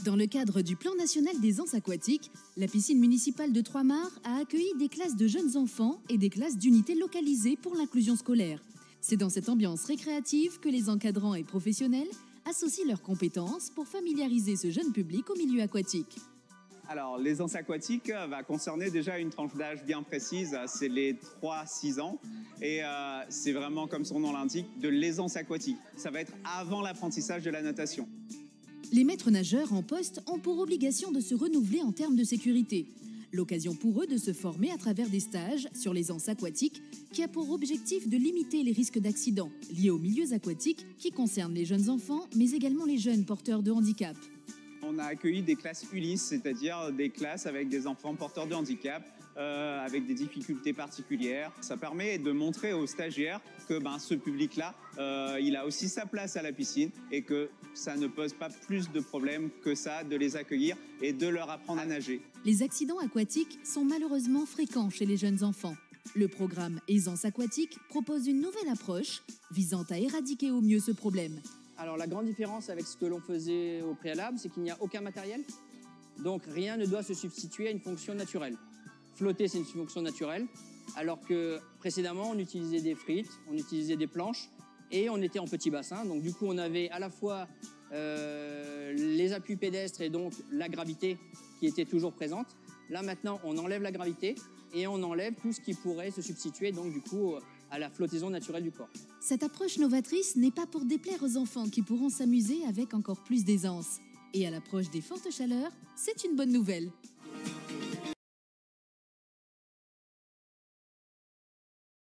Dans le cadre du plan national des anses aquatiques, la piscine municipale de Trois-Mars a accueilli des classes de jeunes enfants et des classes d'unités localisées pour l'inclusion scolaire. C'est dans cette ambiance récréative que les encadrants et professionnels associent leurs compétences pour familiariser ce jeune public au milieu aquatique. Alors, les anses aquatiques va concerner déjà une tranche d'âge bien précise, c'est les 3-6 ans. Et c'est vraiment, comme son nom l'indique, de l'aisance aquatique. Ça va être avant l'apprentissage de la natation. Les maîtres nageurs en poste ont pour obligation de se renouveler en termes de sécurité. L'occasion pour eux de se former à travers des stages sur les anses aquatiques qui a pour objectif de limiter les risques d'accidents liés aux milieux aquatiques qui concernent les jeunes enfants, mais également les jeunes porteurs de handicap. On a accueilli des classes Ulysse, c'est-à-dire des classes avec des enfants porteurs de handicap, avec des difficultés particulières. Ça permet de montrer aux stagiaires que ce public-là, il a aussi sa place à la piscine et que ça ne pose pas plus de problèmes que ça de les accueillir et de leur apprendre à nager. Les accidents aquatiques sont malheureusement fréquents chez les jeunes enfants. Le programme Aisance aquatique propose une nouvelle approche visant à éradiquer au mieux ce problème. Alors la grande différence avec ce que l'on faisait au préalable, c'est qu'il n'y a aucun matériel. Donc rien ne doit se substituer à une fonction naturelle. Flotter, c'est une fonction naturelle, alors que précédemment, on utilisait des frites, on utilisait des planches et on était en petit bassin. Donc du coup, on avait à la fois les appuis pédestres et donc la gravité qui était toujours présente. Là maintenant, on enlève la gravité et on enlève tout ce qui pourrait se substituer donc du coup à la flottaison naturelle du corps. Cette approche novatrice n'est pas pour déplaire aux enfants qui pourront s'amuser avec encore plus d'aisance. Et à l'approche des fortes chaleurs, c'est une bonne nouvelle.